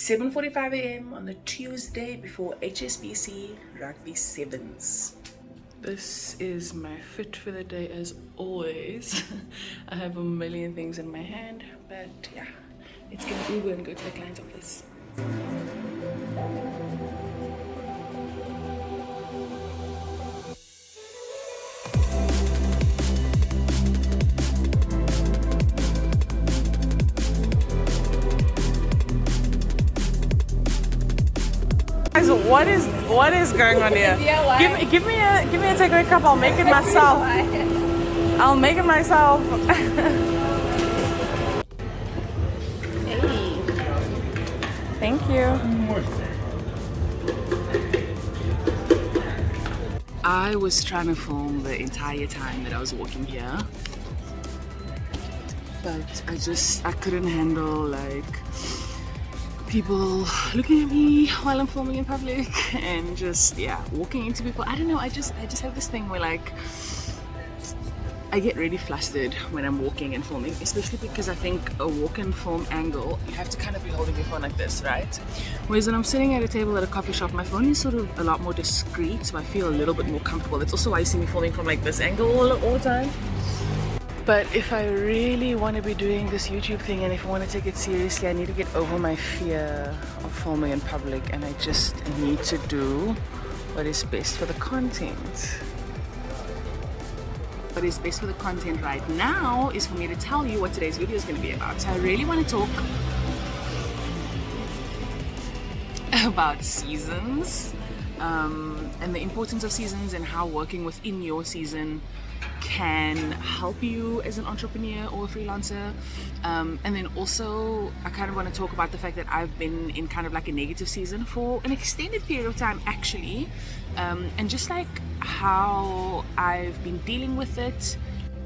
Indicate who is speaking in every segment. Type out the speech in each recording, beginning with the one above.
Speaker 1: 7:45 a.m. on the Tuesday before HSBC Rugby Sevens. This is my fit for the day as always. I have a million things in my hand, but yeah, let's get an Uber and go to the client's office.
Speaker 2: What is going on here? Give me a takeaway cup. I'll make it myself. I'll make it myself. Hey. Thank you.
Speaker 1: I was trying to film the entire time that I was walking here, but I couldn't handle like people looking at me while I'm filming in public and just walking into people. I don't know, I just have this thing where like I get really flustered when I'm walking and filming, especially because I think a walk and film angle, you have to kind of be holding your phone like this, right? Whereas when I'm sitting at a table at a coffee shop, my phone is sort of a lot more discreet, so I feel a little bit more comfortable. That's also why you see me filming from like this angle all the time. But if I really want to be doing this YouTube thing and if I want to take it seriously, I need to get over my fear of filming in public, and I just need to do what is best for the content. What is best for the content right now is for me to tell you what today's video is going to be about. So I really want to talk about seasons and the importance of seasons and how working within your season can help you as an entrepreneur or a freelancer, and then also I kind of want to talk about the fact that I've been in kind of like a negative season for an extended period of time actually, and just like how I've been dealing with it.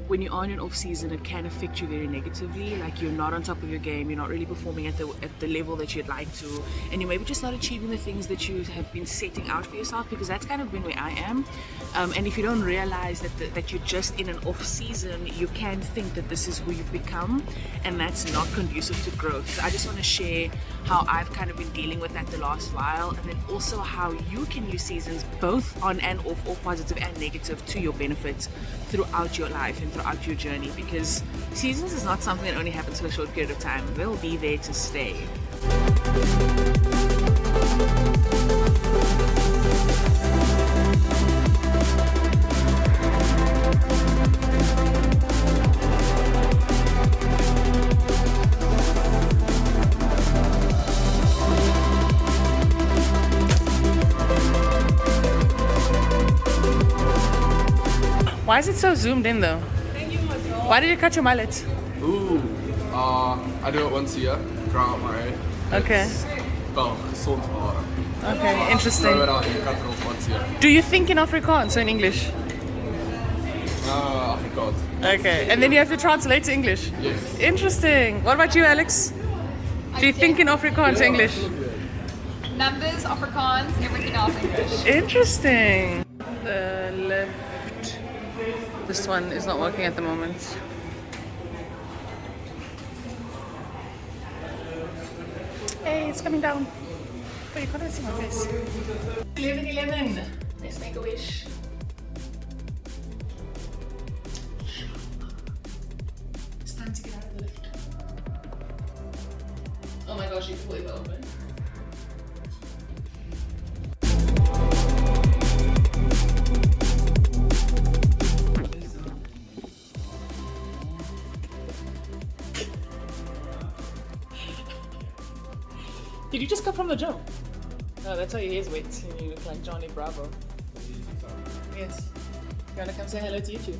Speaker 1: When you're on an off season, it can affect you very negatively. Like you're not on top of your game, you're not really performing at the level that you'd like to, and you maybe just not achieving the things that you have been setting out for yourself, because that's kind of been where I am. And if you don't realize that you're just in an off season, you can think that this is who you've become, and that's not conducive to growth. So I just want to share how I've kind of been dealing with that the last while, and then also how you can use seasons both on and off, or positive and negative, to your benefit throughout your life and throughout your journey, because seasons is not something that only happens for a short period of time. They'll be there to stay.
Speaker 2: Why is it so zoomed in though? Why did you cut your mullet?
Speaker 3: I do it once a year, grow out my hair.
Speaker 2: Okay.
Speaker 3: Well, gezond for haren.
Speaker 2: Okay, interesting.
Speaker 3: Grow it out and cut it off once a year.
Speaker 2: Do you think in Afrikaans, so in English?
Speaker 3: Afrikaans.
Speaker 2: Okay, and then you have to translate to English?
Speaker 3: Yes.
Speaker 2: Interesting. What about you, Alex? Do you think in Afrikaans, English?
Speaker 4: Numbers, Afrikaans, everything else English.
Speaker 2: Interesting. The lift. This one is not working at the moment. Hey, it's coming down. Wait, you can't see my face. 11:11. Let's make a wish. It's time to get out of the lift. Oh my gosh, you can believe it open. Did you just come from the gym? No, that's why your hair's wet and you look like Johnny Bravo. Yes. You wanna come say hello to YouTube?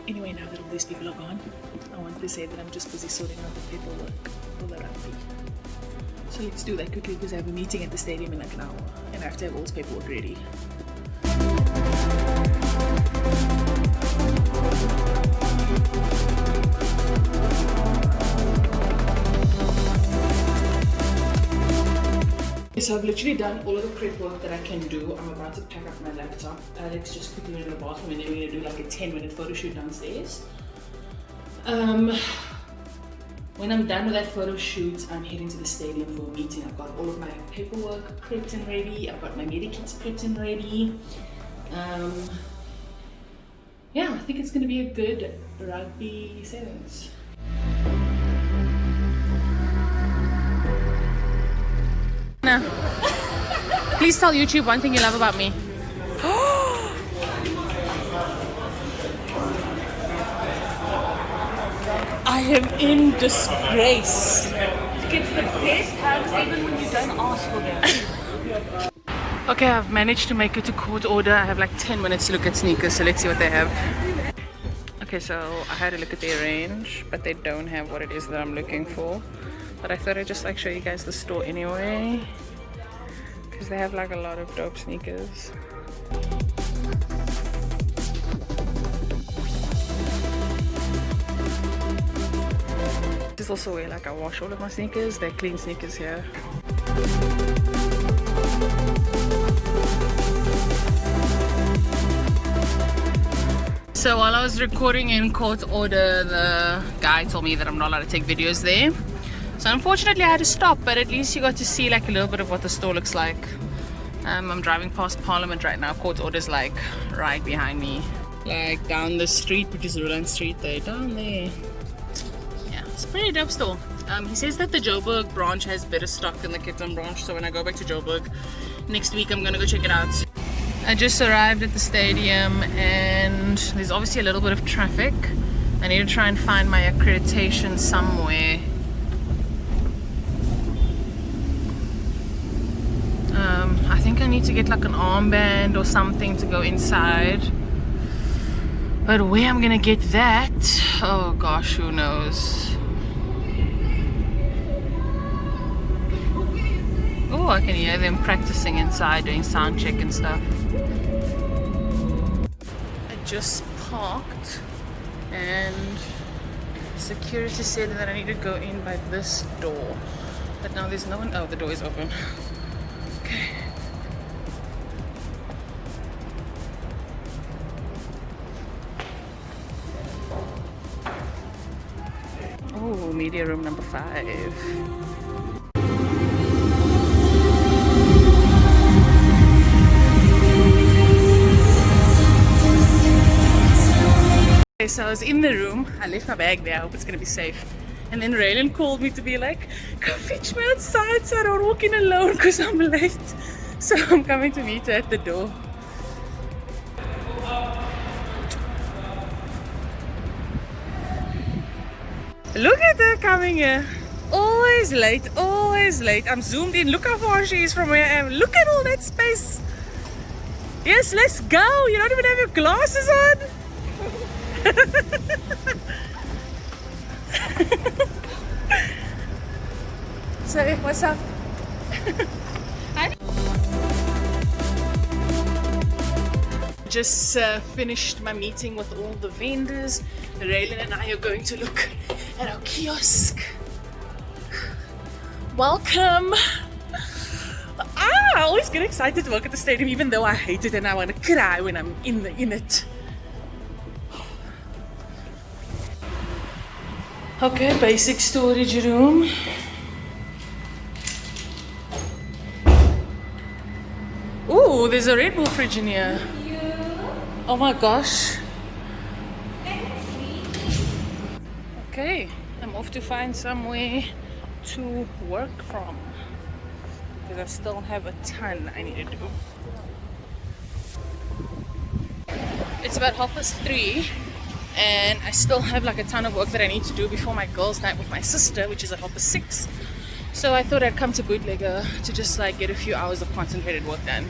Speaker 2: Anyway, now that all these people are gone, I wanted to say that I'm just busy sorting out the paperwork for the rugby. So let's do that quickly because I have a meeting at the stadium in like an hour and I have to have all this paperwork ready. so I've literally done all of the prep work that I can do. I'm about to pack up my laptop. Alex just quickly went to the bathroom and then we're going to do like a 10-minute photo shoot downstairs. When I'm done with that photo shoot, I'm heading to the stadium for a meeting. I've got all of my paperwork prepped and ready. I've got my medikits prepped and ready. Yeah, I think it's going to be a good rugby sevens.
Speaker 1: Now, please tell YouTube one thing you love about me. I am in disgrace. It's the best times even when you don't ask for them. Okay, I've managed to make it to court order. I have like 10 minutes to look at sneakers, so let's see what they have. Okay, so I had a look at their range, but they don't have what it is that I'm looking for. But I thought I'd just like show you guys the store anyway, because they have like a lot of dope sneakers. This is also where like I wash all of my sneakers. They're clean sneakers here. So while I was recording in court order, the guy told me that I'm not allowed to take videos there. So unfortunately I had to stop, but at least you got to see like a little bit of what the store looks like. I'm driving past Parliament right now. Court order's like right behind me. Like down the street, which is Ruland Street there, down there. Yeah, it's a pretty dope store. He says that the Joburg branch has better stock than the Kitten branch, so when I go back to Joburg next week I'm gonna go check it out. I just arrived at the stadium and there's obviously a little bit of traffic. I need to try and find my accreditation somewhere. I think I need to get like an armband or something to go inside. But where I'm gonna get that, oh gosh, who knows. Oh, I can hear them practicing inside, doing sound check and stuff. I just parked and security said that I need to go in by this door. But now there's no one. Oh, the door is open. Okay. Oh, media room number 5. Okay, so I was in the room. I left my bag there. I hope it's gonna be safe. And then Raylan called me to be like, come fetch me outside so I don't walk in alone because I'm late. So I'm coming to meet her at the door. Look at her coming here. Always late, always late. I'm zoomed in. Look how far she is from where I am. Look at all that space. Yes, let's go. You don't even have your glasses on. So, what's up? Just finished my meeting with all the vendors. Raylan and I are going to look at our kiosk. Welcome! I always get excited to work at the stadium, even though I hate it and I want to cry when I'm in it. Okay, basic storage room. Ooh, there's a Red Bull fridge in here. Oh my gosh. Okay, I'm off to find somewhere to work from because I still have a ton I need to do. It's about 3:30 and I still have like a ton of work that I need to do before my girls' night with my sister, which is at 6:30. So I thought I'd come to Bootlegger to just like get a few hours of concentrated work done.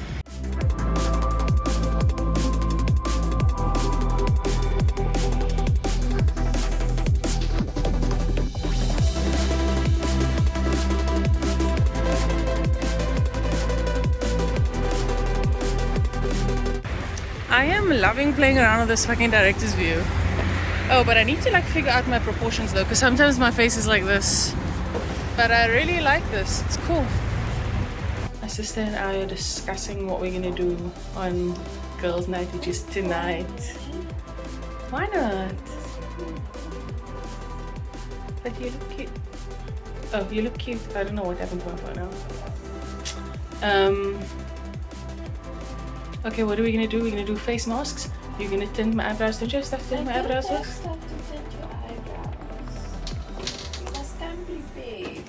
Speaker 1: I am loving playing around with this fucking director's view. Oh, but I need to like figure out my proportions though, because sometimes my face is like this. But I really like this, it's cool. I
Speaker 2: sister and I are discussing what we're gonna do on girls' night, which is tonight. Why not? But you look cute. Oh, you look cute. I don't know what happened to my phone now. Okay, what are we gonna do? We're gonna do face masks. You're gonna tint my eyebrows. Don't you have stuff to tint my eyebrows with?
Speaker 5: Stuff to tint your eyebrows. That's can be big.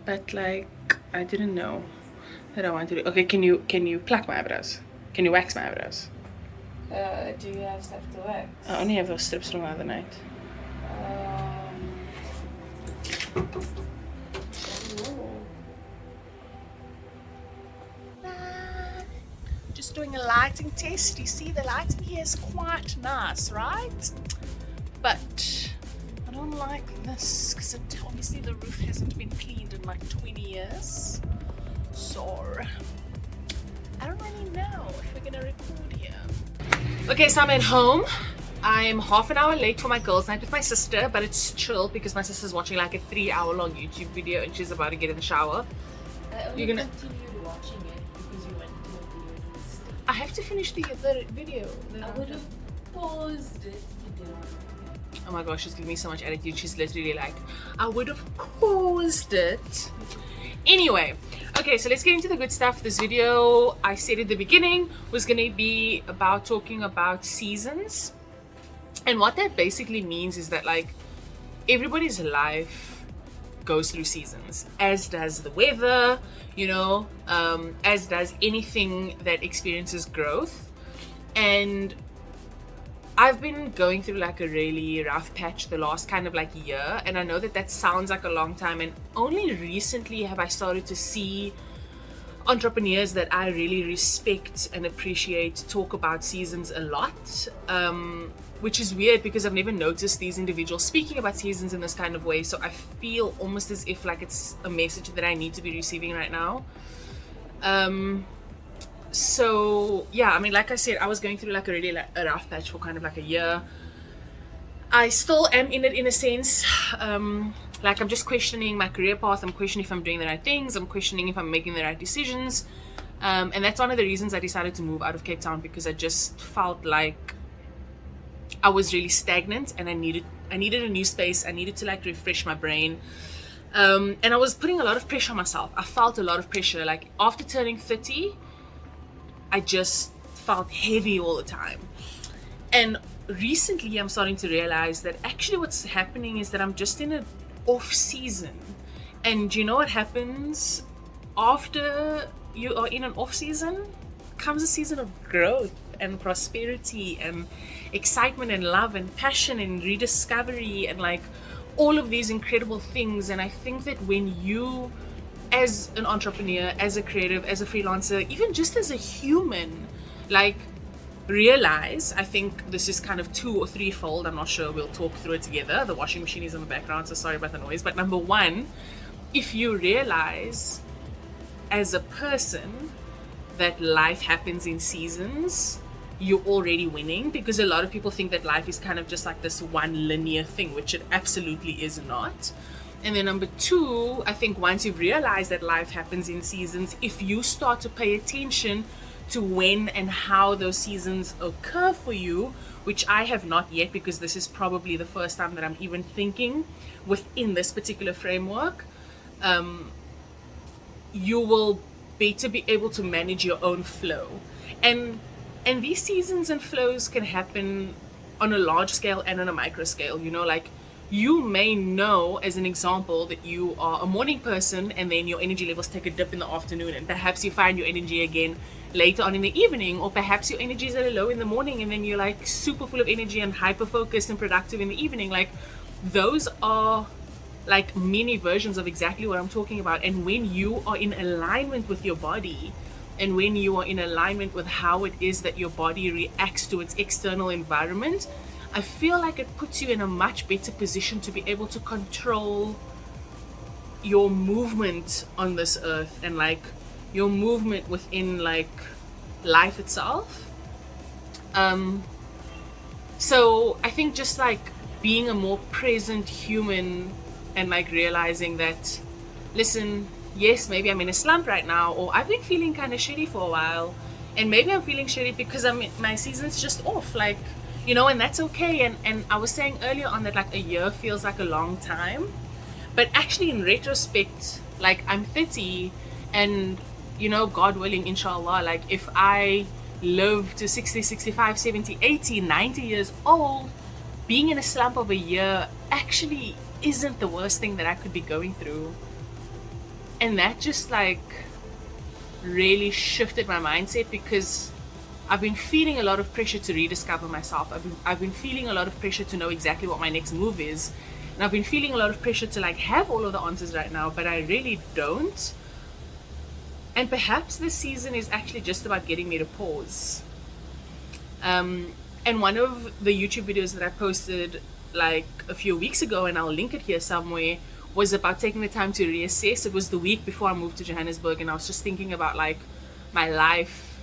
Speaker 2: But like, I didn't know that I wanted to. Okay, can you pluck my eyebrows? Can you wax my eyebrows?
Speaker 5: Do you have stuff to wax?
Speaker 2: I only have those strips from the other night. Just doing a lighting test. You see the lighting here is quite nice, right? But I don't like this because obviously the roof hasn't been cleaned in like 20 years. So I don't really know if we're gonna record here. Okay, so I'm at home. I'm half an hour late for my girls' night with my sister, but it's chill because my sister's watching like a 3-hour long YouTube video and she's about to get in the shower.
Speaker 5: You're gonna continue watching it because you went to a video.
Speaker 2: I have to finish the video.
Speaker 5: I would have paused it. You didn't.
Speaker 2: Oh my gosh, she's giving me so much attitude. She's literally like, I would have paused it. Anyway, okay, so let's get into the good stuff. This video, I said at the beginning, was gonna be about talking about seasons. And what that basically means is that like everybody's life goes through seasons, as does the weather, you know, as does anything that experiences growth. And I've been going through like a really rough patch the last kind of like year, and I know that that sounds like a long time, and only recently have I started to see entrepreneurs that I really respect and appreciate talk about seasons a lot, which is weird because I've never noticed these individuals speaking about seasons in this kind of way. So I feel almost as if like it's a message that I need to be receiving right now. So yeah, I mean, like I said, I was going through like a really a rough patch for kind of like a year. I still am in it in a sense. Like I'm just questioning my career path. I'm questioning if I'm doing the right things. I'm questioning if I'm making the right decisions. And that's one of the reasons I decided to move out of Cape Town, because I just felt like I was really stagnant and I needed a new space. I needed to like refresh my brain. And I was putting a lot of pressure on myself. I felt a lot of pressure. Like after turning 30, I just felt heavy all the time. And recently I'm starting to realize that actually what's happening is that I'm just in an off season. And you know what happens after you are in an off season? Comes a season of growth and prosperity and excitement and love and passion and rediscovery and like all of these incredible things. And I think that when you, as an entrepreneur, as a creative, as a freelancer, even just as a human, like realize, I think this is kind of 2 or 3-fold, I'm not sure, we'll talk through it together. The washing machine is in the background, so sorry about the noise. But number one, if you realize as a person that life happens in seasons, you're already winning, because a lot of people think that life is kind of just like this one linear thing, which it absolutely is not. And then number 2, I think once you've realized that life happens in seasons, if you start to pay attention to when and how those seasons occur for you, which I have not yet, because this is probably the first time that I'm even thinking within this particular framework, you will better be able to manage your own flow. And these seasons and flows can happen on a large scale and on a micro scale. You know, like you may know, as an example, that you are a morning person and then your energy levels take a dip in the afternoon, and perhaps you find your energy again later on in the evening, or perhaps your energy is at a low in the morning and then you're like super full of energy and hyper focused and productive in the evening. Like those are like mini versions of exactly what I'm talking about. And when you are in alignment with your body, and when you are in alignment with how it is that your body reacts to its external environment, I feel like it puts you in a much better position to be able to control your movement on this earth and like your movement within like life itself. So I think just like being a more present human and like realizing that, listen,
Speaker 1: yes, maybe I'm in a slump right now, or I've been feeling kind of shitty for a while, and maybe I'm feeling shitty because my season's just off, like, you know, and that's okay. And I was saying earlier on that like a year feels like a long time, but actually in retrospect, like I'm 30, and you know, God willing, inshallah, like if I live to 60, 65, 70, 80, 90 years old, being in a slump of a year actually isn't the worst thing that I could be going through. And that just like really shifted my mindset, because I've been feeling a lot of pressure to rediscover myself. I've been feeling a lot of pressure to know exactly what my next move is, and I've been feeling a lot of pressure to like have all of the answers right now, but I really don't. And perhaps this season is actually just about getting me to pause. And one of the YouTube videos that I posted like a few weeks ago, and I'll link it here somewhere, was about taking the time to reassess. It was the week before I moved to Johannesburg, and I was just thinking about like my life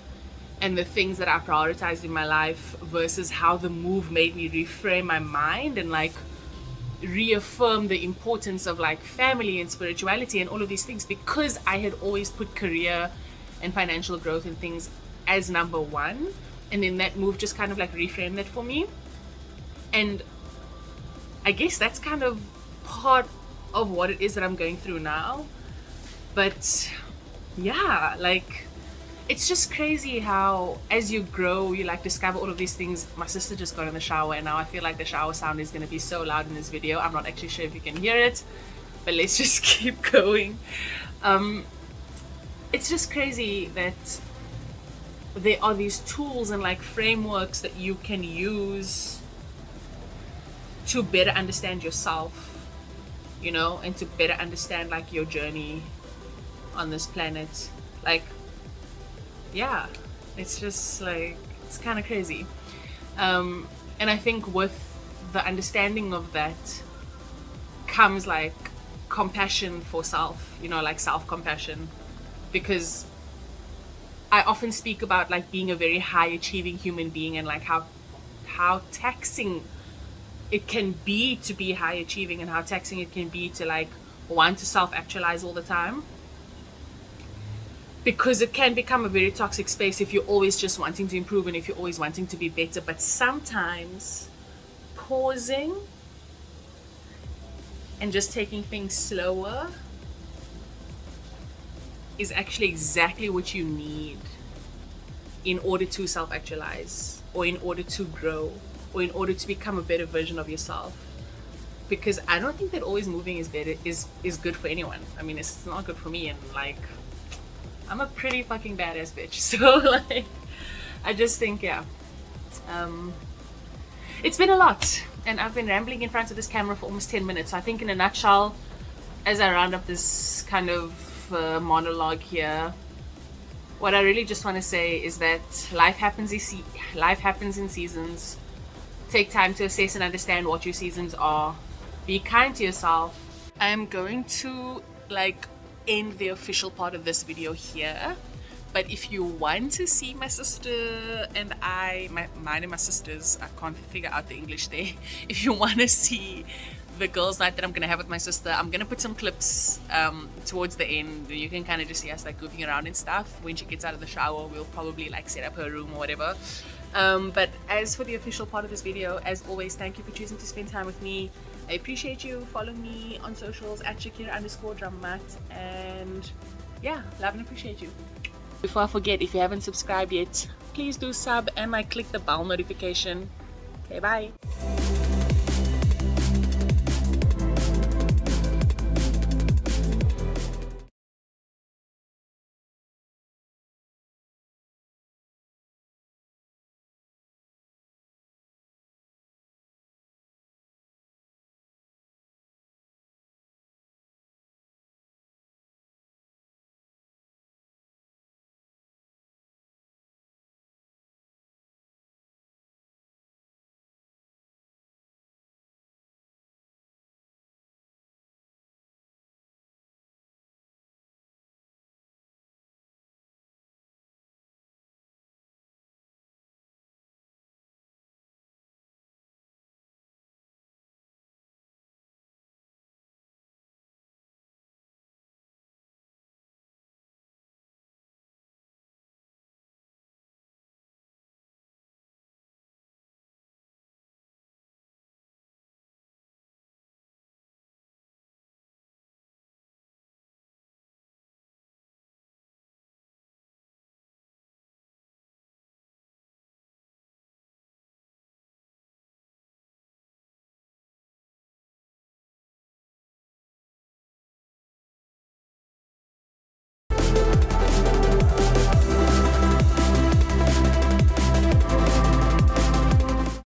Speaker 1: and the things that I prioritized in my life versus how the move made me reframe my mind and like reaffirm the importance of like family and spirituality and all of these things, because I had always put career and financial growth and things as number one. And then that move just kind of like reframed that for me. And I guess that's kind of part of what it is that I'm going through now. But yeah, like it's just crazy how as you grow you like discover all of these things. My sister just got in the shower, and now I feel like the shower sound is going to be so loud in this video. I'm not actually sure if you can hear it, but let's just keep going. It's just crazy that there are these tools and like frameworks that you can use to better understand yourself, you know, and to better understand like your journey on this planet. Like, yeah, it's just like, it's kind of crazy. And I think with the understanding of that comes like compassion for self, you know, like self-compassion, because I often speak about like being a very high achieving human being, and like how taxing it can be to be high achieving, and how taxing it can be to like want to self-actualize all the time, because it can become a very toxic space if you're always just wanting to improve and if you're always wanting to be better. But sometimes pausing and just taking things slower is actually exactly what you need in order to self-actualize, or in order to grow, or in order to become a better version of yourself. Because I don't think that always moving is good for anyone. I mean, it's not good for me, and like I'm a pretty fucking badass bitch. So like I just think, yeah, it's been a lot, and I've been rambling in front of this camera for almost 10 minutes. So I think in a nutshell, as I round up this kind of monologue here, what I really just want to say is that life happens in seasons. Take time to assess and understand what your seasons are. Be kind to yourself. I am going to like end the official part of this video here, but if you want to see my sister and mine and my sisters, I can't figure out the English there. If you want to see the girls' night that I'm gonna have with my sister, I'm gonna put some clips towards the end. You can kind of just see us like goofing around and stuff. When she gets out of the shower, we'll probably like set up her room or whatever. But as for the official part of this video, as always, thank you for choosing to spend time with me. I appreciate you. Follow me on socials at Shakirah_Dramat, and yeah, love and appreciate you. Before I forget, if you haven't subscribed yet, please do sub and like click the bell notification. Okay, bye.